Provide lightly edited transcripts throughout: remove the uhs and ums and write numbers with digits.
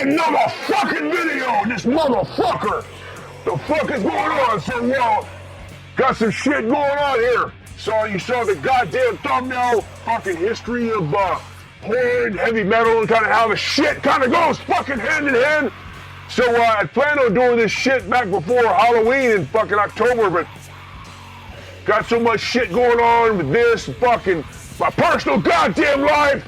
another fucking video. This motherfucker. The fuck is going on? So, got some shit going on here. So you saw the goddamn thumbnail, fucking history of horror and heavy metal and kind of how the shit kind of goes fucking hand in hand. So I planned on doing this shit back before Halloween in fucking October, but got so much shit going on with this fucking my personal goddamn life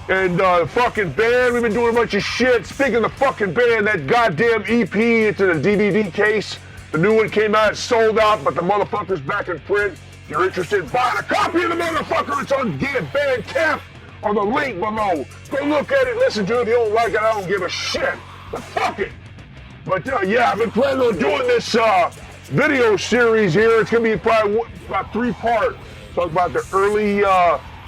and fucking band. We've been doing a bunch of shit. Speaking of the fucking band, that goddamn EP, it's in a DVD case. The new one came out, sold out, but the motherfucker's back in print. If you're interested in buying a copy of the motherfucker, it's on Bandcamp on the link below. Go look at it, listen to it. If you don't like it, I don't give a shit. But fuck it. But yeah, I've been planning on doing this video series here. It's gonna be probably about 3 parts. Talk about the early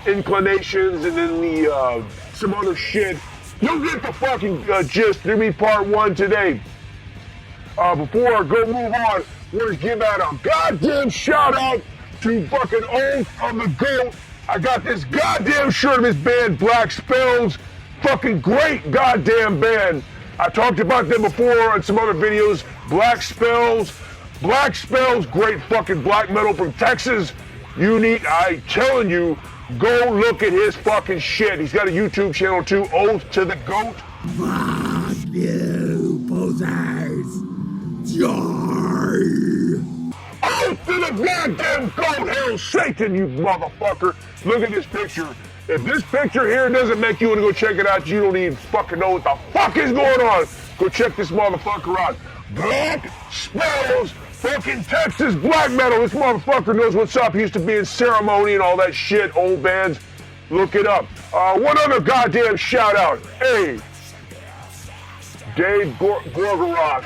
inclinations and then the some other shit. You'll get the fucking gist. There'll be part 1 today. Before I go move on, I want to give out a goddamn shout out to fucking Oath of the Goat. I got this goddamn shirt of his band, Black Spells. Fucking great goddamn band. I talked about them before on some other videos. Black Spells, great fucking black metal from Texas. Unique, I telling you, go look at his fucking shit. He's got a YouTube channel too, Oath to the Goat. Fuck you, posers. Die. Oath to the goddamn goat, hell Satan, you motherfucker. Look at this picture. If this picture here doesn't make you want to go check it out, you don't even fucking know what the fuck is going on. Go check this motherfucker out. Black Spells, fucking Texas black metal. This motherfucker knows what's up. He used to be in Ceremony and all that shit, old bands. Look it up. One other goddamn shout out. Hey, Dave Gorgorov.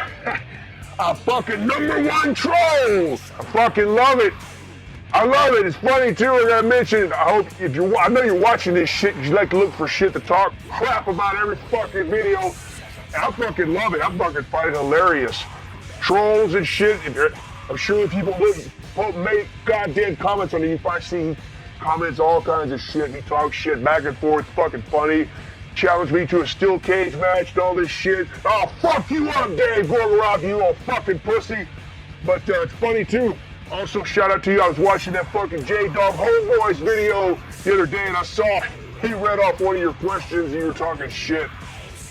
A fucking #1 troll. I fucking love it. I love it. It's funny too. I gotta mention. I know you're watching this shit because you like to look for shit to talk crap about every fucking video. I fucking love it. I fucking find it hilarious. Trolls and shit. I'm sure people would make goddamn comments on it. You probably see comments all kinds of shit. He talks shit back and forth. Fucking funny. Challenge me to a steel cage match and all this shit. Oh, fuck you up, Dave Gorgorov, you old fucking pussy. But it's funny too. Also, shout out to you. I was watching that fucking J-Dog Homeboys video the other day and I saw he read off one of your questions and you were talking shit.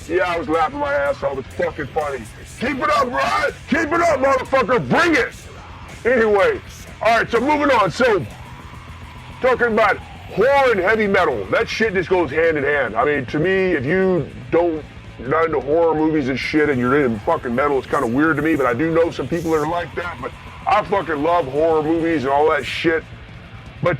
Yeah, I was laughing my ass off. It's fucking funny. Keep it up, Rhed. Keep it up, motherfucker. Bring it. Anyway, all right, so moving on. So, talking about horror and heavy metal. That shit just goes hand in hand. I mean, to me, if you're not into horror movies and shit and you're into fucking metal, it's kind of weird to me, but I do know some people that are like that, but I fucking love horror movies and all that shit. But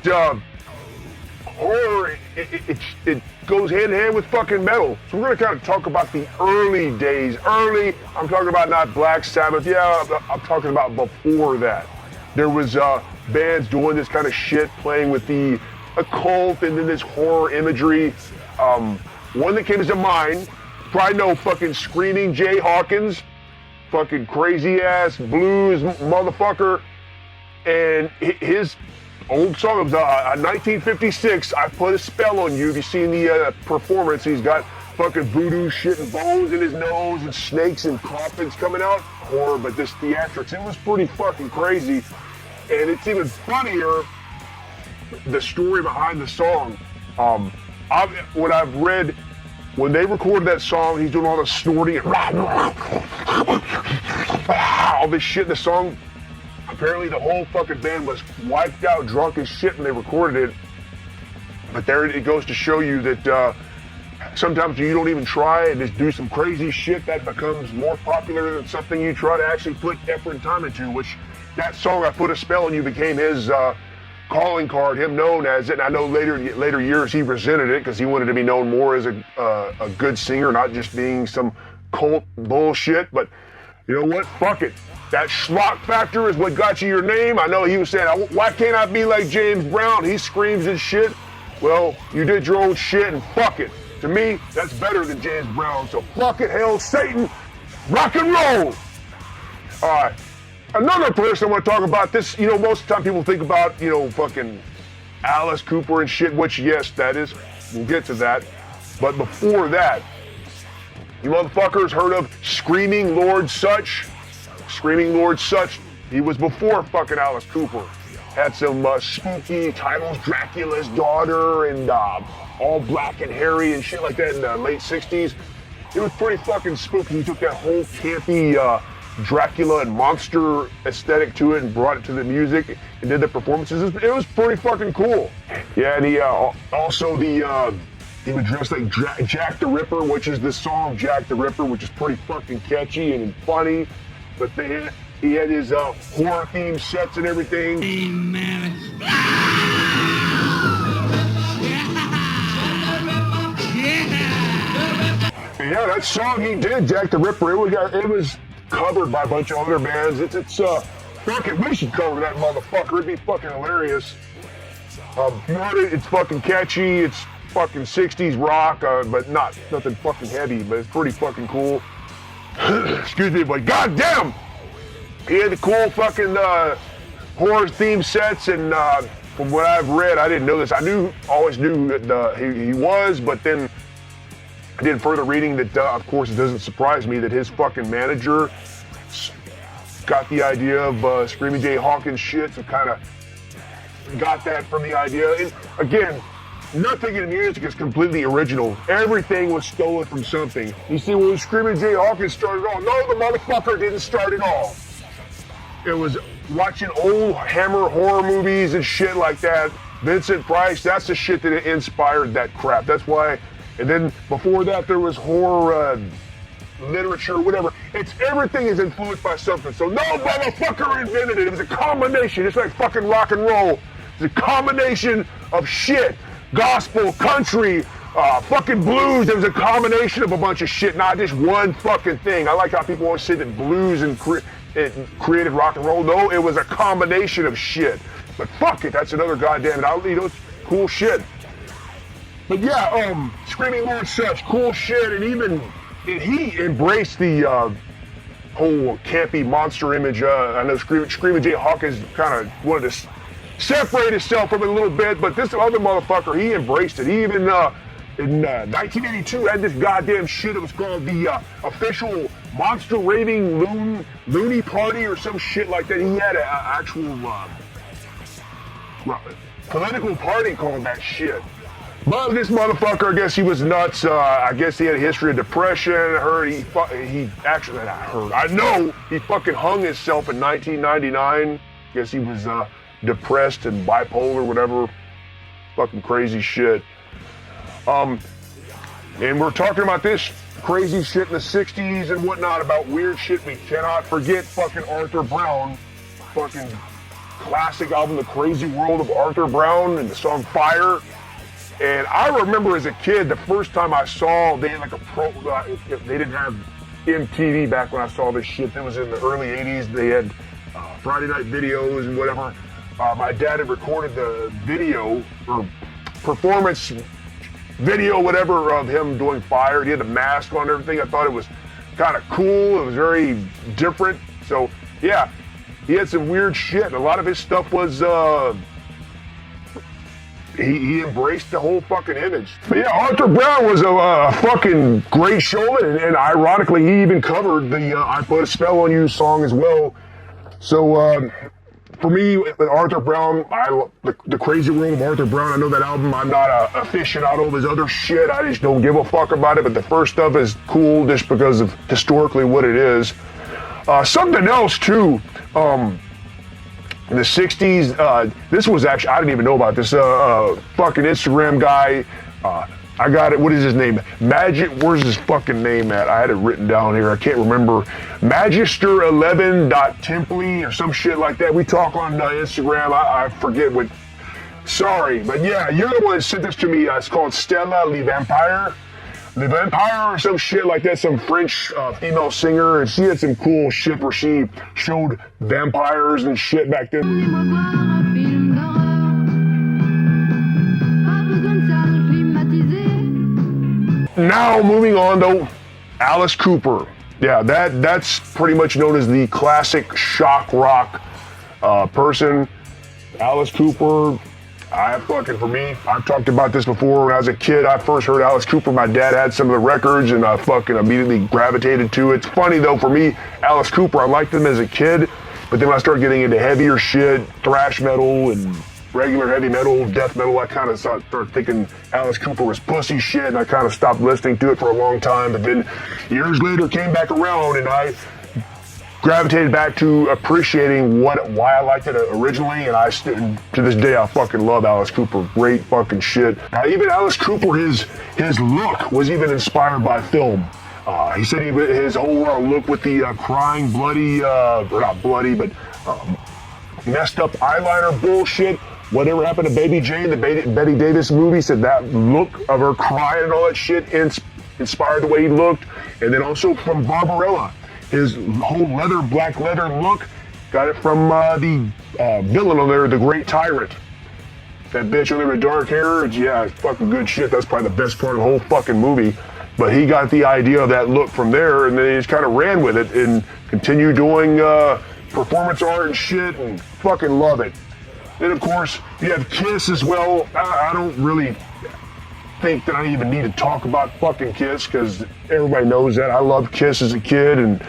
horror, it goes hand in hand with fucking metal. So we're gonna kind of talk about the early days. Early, I'm talking about not Black Sabbath. Yeah, I'm talking about before that. There was bands doing this kind of shit, playing with the occult and then this horror imagery. One that came to mind, probably know fucking Screaming Jay Hawkins, fucking crazy ass blues motherfucker, and his old song, it was 1956, I Put a Spell on You. If you've seen the performance, he's got fucking voodoo shit and bones in his nose and snakes and coffins coming out. Horror, but this theatrics, it was pretty fucking crazy. And it's even funnier, the story behind the song. What I've read, when they recorded that song, he's doing all the snorting and all this shit in the song. Apparently the whole fucking band was wiped out, drunk as shit when they recorded it. But there it goes to show you that sometimes you don't even try and just do some crazy shit that becomes more popular than something you try to actually put effort and time into, which that song, I Put a Spell on You, became his calling card, him known as it. And I know later years he resented it because he wanted to be known more as a good singer, not just being some cult bullshit. But you know what? Fuck it. That schlock factor is what got you your name. I know he was saying, why can't I be like James Brown? He screams and shit. Well, you did your own shit and fuck it. To me, that's better than James Brown. So fuck it, hell, Satan, rock and roll. All right. Another person I want to talk about this, you know, most of the time people think about, you know, fucking Alice Cooper and shit, which, yes, that is. We'll get to that. But before that, You motherfuckers heard of Screaming Lord Such? Screaming Lord Such, he was before fucking Alice Cooper. Had some spooky titles, Dracula's Daughter, and All Black and Hairy and shit like that in the late 60s. It was pretty fucking spooky. He took that whole campy Dracula and monster aesthetic to it and brought it to the music and did the performances. It was pretty fucking cool. Yeah, and he also he would dress like Jack the Ripper, which is the song Jack the Ripper, which is pretty fucking catchy and funny. But he had his horror themed sets and everything. Amen. Yeah, that song he did, Jack the Ripper, it was covered by a bunch of other bands. Fucking, we should cover that motherfucker. It'd be fucking hilarious. It's fucking catchy. It's fucking 60s rock, but nothing fucking heavy, but it's pretty fucking cool. Excuse me, but goddamn, he had the cool fucking horror theme sets, and from what I've read, I didn't know this. Always knew that he was, but then I did further reading that, of course, it doesn't surprise me that his fucking manager got the idea of Screaming Jay Hawkins shit, so kind of got that from the idea. And again, nothing in music is completely original. Everything was stolen from something. You see, when Screaming Jay Hawkins started all, no, the motherfucker didn't start it all. It was watching old Hammer horror movies and shit like that. Vincent Price, that's the shit that inspired that crap. That's why. And then before that, there was horror literature, whatever. Everything is influenced by something. So no motherfucker invented it. It was a combination. It's like fucking rock and roll. It's a combination of shit. Gospel, country, fucking blues. It was a combination of a bunch of shit, not just one fucking thing. I like how people always say that blues and created rock and roll. No, it was a combination of shit. But fuck it, that's another goddamn it's cool shit. But yeah, Screaming Lord Such, cool shit, and he embraced the whole campy monster image. I know Screaming Jay Hawkins kind of wanted to separate himself from it a little bit, but this other motherfucker, he embraced it. He even in 1982 had this goddamn shit. It was called the official Monster Raving Loony Party or some shit like that. He had an actual political party called that shit. But this motherfucker, I guess he was nuts. I guess he had a history of depression. I know he fucking hung himself in 1999. Guess he was depressed and bipolar, whatever. Fucking crazy shit. And we're talking about this crazy shit in the 60s and whatnot, about weird shit. We cannot forget fucking Arthur Brown. Fucking classic album, The Crazy World of Arthur Brown, and the song Fire. And I remember as a kid, the first time I saw, they had like they didn't have MTV back when I saw this shit. It was in the early 80s. They had Friday night videos and whatever. My dad had recorded the video, or performance video, whatever, of him doing Fire. He had the mask on and everything. I thought it was kind of cool. It was very different. So, yeah, he had some weird shit. A lot of his stuff was... He embraced the whole fucking image. But yeah, Arthur Brown was a fucking great showman, and ironically, he even covered the I Put a Spell on You song as well. So, for me, with Arthur Brown, the Crazy World of Arthur Brown, I know that album. I'm not a aficionado of his other shit. I just don't give a fuck about it, but the first stuff is cool just because of historically what it is. Something else, too. In the 60s, this was actually, I didn't even know about this, fucking Instagram guy, I got it, what is his name? Where's his fucking name at? I had it written down here, I can't remember. Magister11.templey or some shit like that. We talk on Instagram, I forget what, sorry, but yeah, you're the one that sent this to me. It's called Stella Le Vampire. The Vampire or some shit like that, some French female singer, and she had some cool shit where she showed vampires and shit back then. Now moving on to Alice Cooper. Yeah, that's pretty much known as the classic shock rock person. Alice Cooper, For me, I've talked about this before. When I was a kid, I first heard Alice Cooper. My dad had some of the records, and I fucking immediately gravitated to it. It's funny though, for me, Alice Cooper, I liked him as a kid, but then when I started getting into heavier shit, thrash metal and regular heavy metal, death metal, I kind of started thinking Alice Cooper was pussy shit, and I kind of stopped listening to it for a long time. But then years later, came back around, and I gravitated back to appreciating why I liked it originally, and to this day I fucking love Alice Cooper. Great fucking shit. Now, even Alice Cooper, his look was even inspired by film. He said his whole look with the crying, bloody, or not bloody, but messed up eyeliner bullshit. Whatever happened to Baby Jane, the Betty Davis movie, said that look of her crying and all that shit inspired the way he looked. And then also from Barbarella, his whole black leather look, got it from the villain on there, the Great Tyrant. That bitch on there with dark hair, yeah, fucking good shit. That's probably the best part of the whole fucking movie. But he got the idea of that look from there, and then he just kind of ran with it and continued doing performance art and shit, and fucking love it. Then, of course, you have Kiss as well. I don't really think that I even need to talk about fucking Kiss, because everybody knows that. I loved Kiss as a kid, and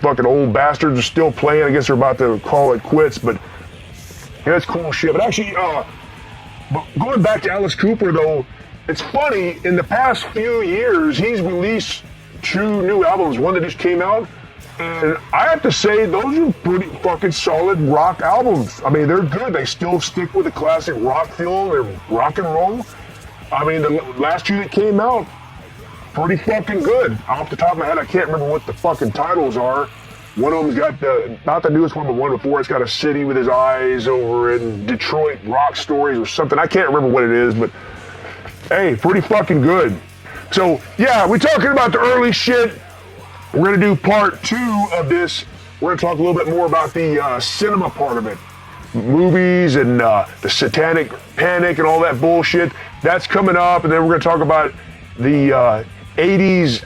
fucking old bastards are still playing. I guess they're about to call it quits, but yeah, that's cool shit. But actually, but going back to Alice Cooper, though, it's funny, in the past few years, he's released 2 new albums, one that just came out, and I have to say, those are pretty fucking solid rock albums. I mean, they're good. They still stick with the classic rock feel. They're rock and roll. I mean, the last 2 that came out, pretty fucking good. Off the top of my head, I can't remember what the fucking titles are. One of them's got not the newest one, but one before. It's got a city with his eyes over it, and Detroit Rock Stories or something. I can't remember what it is, but hey, pretty fucking good. So, yeah, we're talking about the early shit. We're going to do part 2 of this. We're going to talk a little bit more about the cinema part of it. Movies and the satanic panic and all that bullshit. That's coming up. And then we're going to talk about the 80s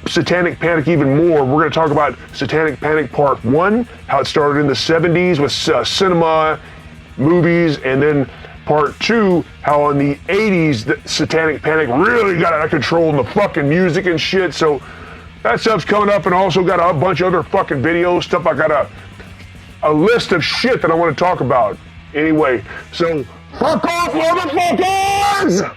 satanic panic even more. We're going to talk about Satanic Panic Part 1, how it started in the 70s with cinema, movies, and then Part 2, how in the 80s the Satanic Panic really got out of control in the fucking music and shit. So that stuff's coming up, and also got a bunch of other fucking videos, stuff. I got a list of shit that I want to talk about. Anyway, so fuck off, motherfuckers!